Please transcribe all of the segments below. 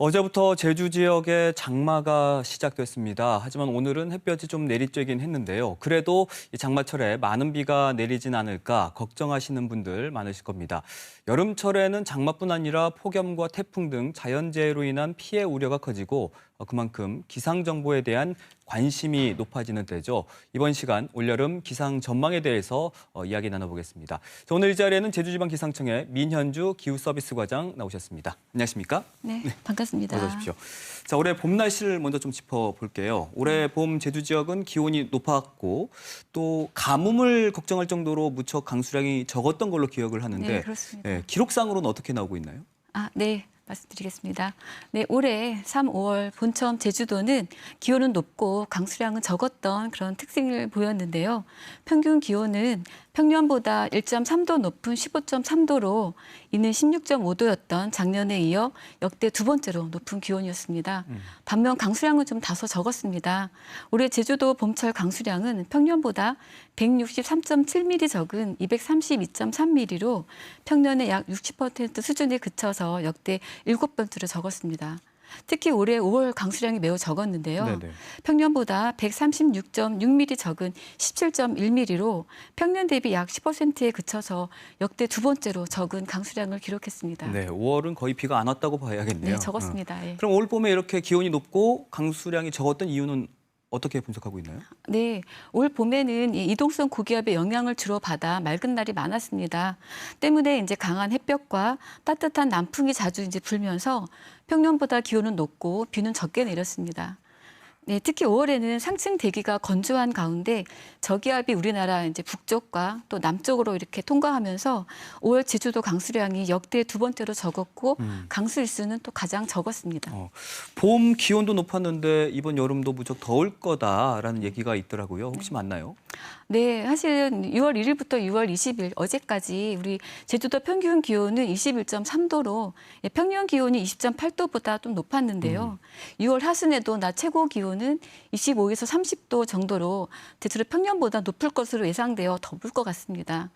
어제부터 제주 지역에 장마가 시작됐습니다. 하지만 오늘은 햇볕이 좀 내리쬐긴 했는데요. 그래도 이 장마철에 많은 비가 내리진 않을까 걱정하시는 분들 많으실 겁니다. 여름철에는 장마뿐 아니라 폭염과 태풍 등 자연재해로 인한 피해 우려가 커지고 그만큼 기상정보에 대한 관심이 높아지는 때죠. 이번 시간 올여름 기상 전망에 대해서 이야기 나눠보겠습니다. 오늘 이 자리에는 제주지방기상청의 민현주 기후서비스과장 나오셨습니다. 안녕하십니까? 네, 반갑습니다. 어서 오십시오. 자, 올해 봄 날씨를 먼저 좀 짚어볼게요. 올해 봄 제주 지역은 기온이 높았고 또 가뭄을 걱정할 정도로 무척 강수량이 적었던 걸로 기억을 하는데 네, 그렇습니다. 기록상으로는 어떻게 나오고 있나요? 네. 말씀드리겠습니다. 네, 올해 3, 5월 본처음 제주도는 기온은 높고 강수량은 적었던 그런 특징을 보였는데요. 평균 기온은 평년보다 1.3도 높은 15.3도로 이는 16.5도였던 작년에 이어 역대 두 번째로 높은 기온이었습니다. 반면 강수량은 좀 다소 적었습니다. 올해 제주도 봄철 강수량은 평년보다 163.7mm 적은 232.3mm로 평년의 약 60% 수준에 그쳐서 역대 7번째로 적었습니다. 특히 올해 5월 강수량이 매우 적었는데요. 네네. 평년보다 136.6mm 적은 17.1mm로 평년 대비 약 10%에 그쳐서 역대 두 번째로 적은 강수량을 기록했습니다. 네, 5월은 거의 비가 안 왔다고 봐야겠네요. 네, 적었습니다. 예. 그럼 올 봄에 이렇게 기온이 높고 강수량이 적었던 이유는 어떻게 분석하고 있나요? 네, 올 봄에는 이 이동성 고기압의 영향을 주로 받아 맑은 날이 많았습니다. 때문에 이제 강한 햇볕과 따뜻한 남풍이 자주 이제 불면서 평년보다 기온은 높고 비는 적게 내렸습니다. 네, 특히 5월에는 상층 대기가 건조한 가운데 저기압이 우리나라 이제 북쪽과 또 남쪽으로 이렇게 통과하면서 5월 제주도 강수량이 역대 두 번째로 적었고 강수 일수는 또 가장 적었습니다. 봄 기온도 높았는데 이번 여름도 무척 더울 거다라는 얘기가 있더라고요. 혹시 맞나요? 네, 사실은 6월 1일부터 6월 20일 어제까지 우리 제주도 평균 기온은 21.3도로 평년 기온이 20.8도보다 좀 높았는데요. 6월 하순에도 낮 최고 기온은 25에서 30도 정도로 제주도 평년보다 높을 것으로 예상되어 더울 것 같습니다.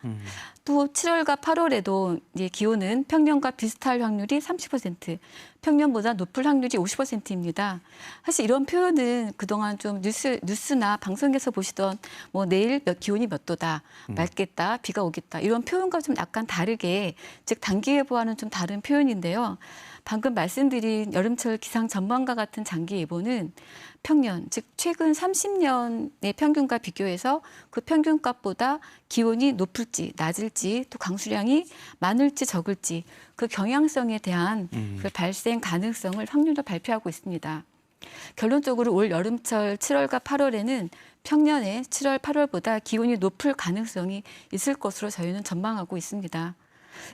또 7월과 8월에도 이제 기온은 평년과 비슷할 확률이 30%, 평년보다 높을 확률이 50%입니다. 사실 이런 표현은 그동안 좀 뉴스나 방송에서 보시던 뭐 내일 기온이 몇 도다, 맑겠다, 비가 오겠다 이런 표현과 좀 약간 다르게 즉 단기예보와는 좀 다른 표현인데요. 방금 말씀드린 여름철 기상 전망과 같은 장기 예보는 평년, 즉 최근 30년의 평균과 비교해서 그 평균값보다 기온이 높을지 낮을지 또 강수량이 많을지 적을지 그 경향성에 대한 그 발생 가능성을 확률로 발표하고 있습니다. 결론적으로 올 여름철 7월과 8월에는 평년의 7월, 8월보다 기온이 높을 가능성이 있을 것으로 저희는 전망하고 있습니다.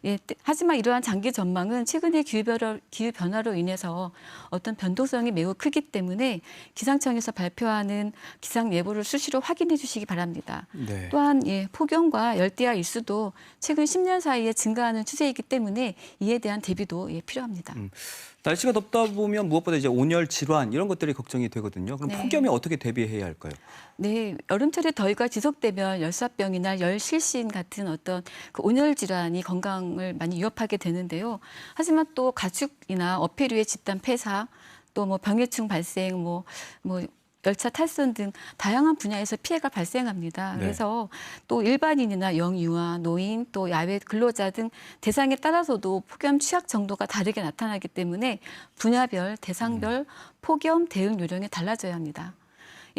예, 하지만 이러한 장기 전망은 최근의 기후 변화로 인해서 어떤 변동성이 매우 크기 때문에 기상청에서 발표하는 기상 예보를 수시로 확인해 주시기 바랍니다. 네. 또한 폭염과 열대야 일수도 최근 10년 사이에 증가하는 추세이기 때문에 이에 대한 대비도 필요합니다. 날씨가 덥다 보면 무엇보다 이제 온열 질환 이런 것들이 걱정이 되거든요. 그럼 네. 폭염에 어떻게 대비해야 할까요? 네, 여름철에 더위가 지속되면 열사병이나 열실신 같은 어떤 그 온열 질환이 건강을 많이 위협하게 되는데요. 하지만 또 가축이나 어패류의 집단 폐사, 또 뭐 병해충 발생, 뭐 열차 탈선 등 다양한 분야에서 피해가 발생합니다. 네. 그래서 또 일반인이나 영유아, 노인, 또 야외 근로자 등 대상에 따라서도 폭염 취약 정도가 다르게 나타나기 때문에 분야별, 대상별 폭염 대응 요령이 달라져야 합니다.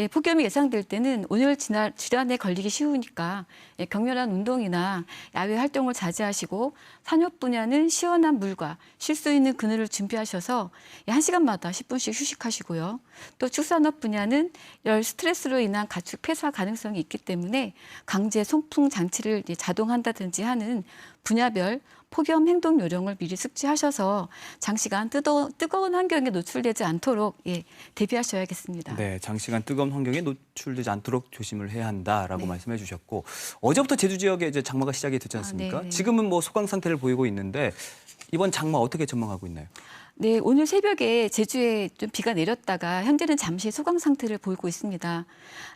폭염이 예상될 때는 온열 질환에 걸리기 쉬우니까 격렬한 운동이나 야외 활동을 자제하시고 산업 분야는 시원한 물과 쉴 수 있는 그늘을 준비하셔서 1시간마다 10분씩 휴식하시고요. 또 축산업 분야는 열 스트레스로 인한 가축 폐사 가능성이 있기 때문에 강제 송풍 장치를 자동한다든지 하는 분야별 폭염 행동 요령을 미리 숙지하셔서 장시간 뜨거운 환경에 노출되지 않도록 대비하셔야겠습니다. 네, 장시간 뜨거운 환경에 노출되지 않도록 조심을 해야 한다라고 말씀해 주셨고 어제부터 제주 지역에 이제 장마가 시작이 됐지 않습니까? 네. 지금은 뭐 소강 상태를 보이고 있는데 이번 장마 어떻게 전망하고 있나요? 네, 오늘 새벽에 제주에 좀 비가 내렸다가 현재는 잠시 소강 상태를 보이고 있습니다.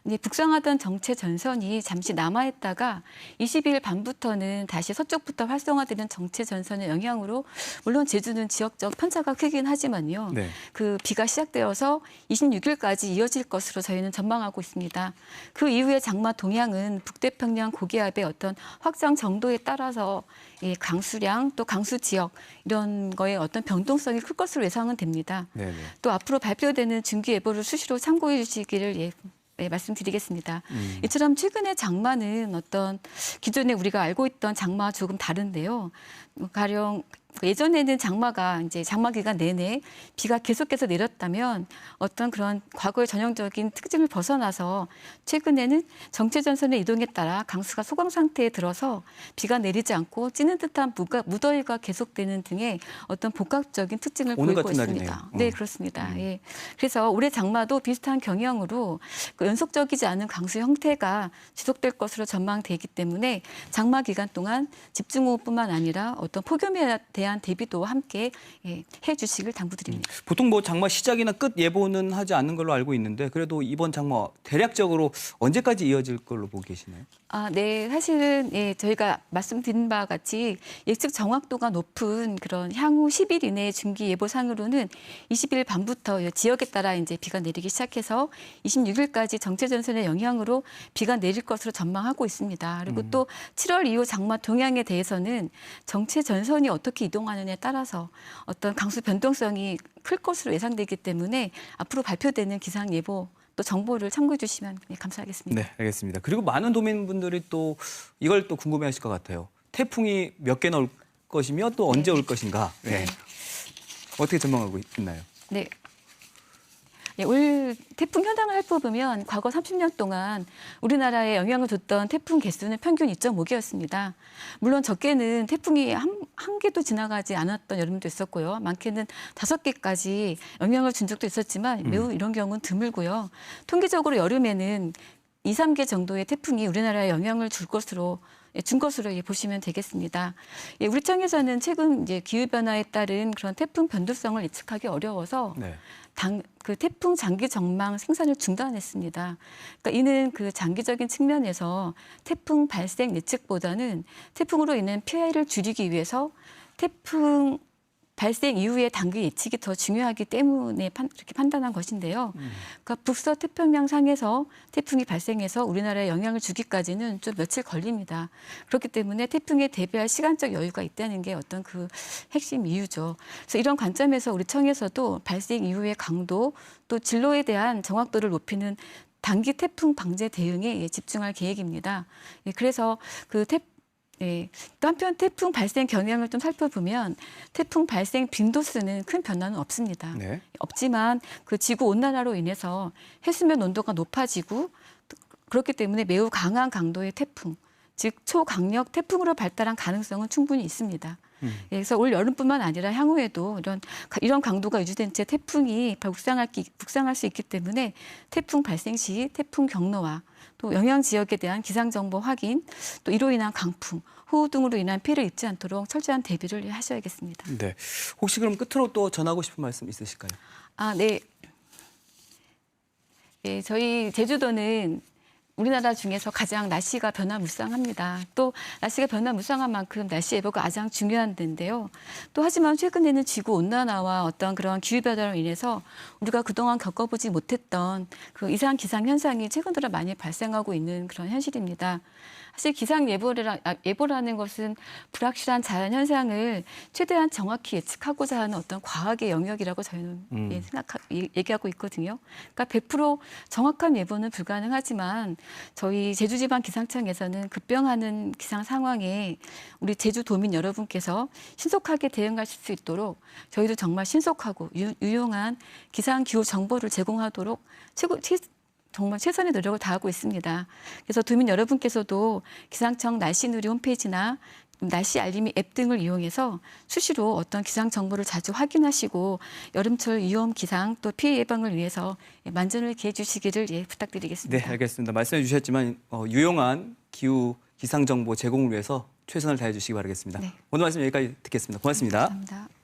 네, 북상하던 정체 전선이 잠시 남아있다가 20일 밤부터는 다시 서쪽부터 활성화되는 정체 전선의 영향으로 물론 제주는 지역적 편차가 크긴 하지만요. 네. 그 비가 시작되어서 26일까지 이어질 것으로 저희는 전망하고 있습니다. 그 이후에 장마 동향은 북태평양 고기압의 어떤 확장 정도에 따라서 이 강수량 또 강수 지역 이런 거에 어떤 변동성이 클 것으로 예상은 됩니다. 네네. 또 앞으로 발표되는 중기예보를 수시로 참고해 주시기를 말씀드리겠습니다. 이처럼 최근의 장마는 어떤 기존에 우리가 알고 있던 장마와 조금 다른데요. 가령 예전에는 장마가 이제 장마 기간 내내 비가 계속해서 내렸다면 어떤 그런 과거의 전형적인 특징을 벗어나서 최근에는 정체 전선의 이동에 따라 강수가 소강 상태에 들어서 비가 내리지 않고 찌는 듯한 무더위가 계속되는 등의 어떤 복합적인 특징을 오늘 보이고 같은 있습니다. 날이네요. 네, 그렇습니다. 예. 그래서 올해 장마도 비슷한 경향으로 그 연속적이지 않은 강수 형태가 지속될 것으로 전망되기 때문에 장마 기간 동안 집중호우뿐만 아니라 어떤 폭염에 대한 대비도 함께 해주시길 당부드립니다. 보통 뭐 장마 시작이나 끝 예보는 하지 않는 걸로 알고 있는데 그래도 이번 장마 대략적으로 언제까지 이어질 걸로 보고 계시나요? 아, 네. 사실은 저희가 말씀드린 바와 같이 예측 정확도가 높은 그런 향후 10일 이내의 중기 예보상으로는 20일 밤부터 지역에 따라 이제 비가 내리기 시작해서 26일까지 정체 전선의 영향으로 비가 내릴 것으로 전망하고 있습니다. 그리고 또 7월 이후 장마 동향에 대해서는 정체 전선이 어떻게 이동하느냐에 따라서 어떤 강수 변동성이 클 것으로 예상되기 때문에 앞으로 발표되는 기상 예보 또 정보를 참고해 주시면 감사하겠습니다. 네, 알겠습니다. 그리고 많은 도민분들이 또 이걸 또 궁금해하실 것 같아요. 태풍이 몇 개나 올 것이며 또 언제 올 것인가? 네. 어떻게 전망하고 있나요? 네. 네, 올 태풍 현황을 살펴보면 과거 30년 동안 우리나라에 영향을 줬던 태풍 개수는 평균 2.5개였습니다. 물론 적게는 태풍이 한 개도 지나가지 않았던 여름도 있었고요. 많게는 5개까지 영향을 준 적도 있었지만 매우 이런 경우는 드물고요. 통계적으로 여름에는 2, 3개 정도의 태풍이 우리나라에 영향을 준 것으로 보시면 되겠습니다. 우리 청에서는 최근 이제 기후 변화에 따른 그런 태풍 변동성을 예측하기 어려워서 네. 그 태풍 장기 전망 생산을 중단했습니다. 그러니까 이는 그 장기적인 측면에서 태풍 발생 예측보다는 태풍으로 인한 피해를 줄이기 위해서 태풍 발생 이후의 단기 예측이 더 중요하기 때문에 이렇게 판단한 것인데요. 그러니까 북서태평양 상에서 태풍이 발생해서 우리나라에 영향을 주기까지는 좀 며칠 걸립니다. 그렇기 때문에 태풍에 대비할 시간적 여유가 있다는 게 어떤 그 핵심 이유죠. 그래서 이런 관점에서 우리 청에서도 발생 이후의 강도 또 진로에 대한 정확도를 높이는 단기 태풍 방제 대응에 집중할 계획입니다. 그래서 또 한편 태풍 발생 경향을 좀 살펴보면 태풍 발생 빈도수는 큰 변화는 없습니다. 네. 없지만 그 지구 온난화로 인해서 해수면 온도가 높아지고 그렇기 때문에 매우 강한 강도의 태풍, 즉 초강력 태풍으로 발달한 가능성은 충분히 있습니다. 그래서 올 여름뿐만 아니라 향후에도 이런 강도가 유지된 채 태풍이 북상할 수 있기 때문에 태풍 발생 시 태풍 경로와 또 영향 지역에 대한 기상 정보 확인, 또 이로 인한 강풍, 호우 등으로 인한 피해를 입지 않도록 철저한 대비를 하셔야겠습니다. 네. 혹시 그럼 끝으로 또 전하고 싶은 말씀 있으실까요? 아, 네. 네, 저희 제주도는 우리나라 중에서 가장 날씨가 변화무쌍합니다. 또 날씨가 변화무쌍한 만큼 날씨 예보가 가장 중요한 데인데요. 또 하지만 최근에는 지구 온난화와 어떤 그런 기후 변화로 인해서 우리가 그동안 겪어보지 못했던 그 이상 기상 현상이 최근 들어 많이 발생하고 있는 그런 현실입니다. 사실 기상 예보라는 것은 불확실한 자연 현상을 최대한 정확히 예측하고자 하는 어떤 과학의 영역이라고 저희는 얘기하고 있거든요. 그러니까 100% 정확한 예보는 불가능하지만 저희 제주지방기상청에서는 급변하는 기상 상황에 우리 제주도민 여러분께서 신속하게 대응하실 수 있도록 저희도 정말 신속하고 유용한 기상 기후 정보를 제공하도록 정말 최선의 노력을 다하고 있습니다. 그래서 도민 여러분께서도 기상청 날씨누리 홈페이지나 날씨 알림이 앱 등을 이용해서 수시로 어떤 기상 정보를 자주 확인하시고 여름철 위험 기상 또 피해 예방을 위해서 만전을 기해 주시기를 부탁드리겠습니다. 네, 알겠습니다. 말씀해 주셨지만 유용한 기후 기상 정보 제공을 위해서 최선을 다해 주시기 바라겠습니다. 네. 오늘 말씀 여기까지 듣겠습니다. 고맙습니다. 감사합니다.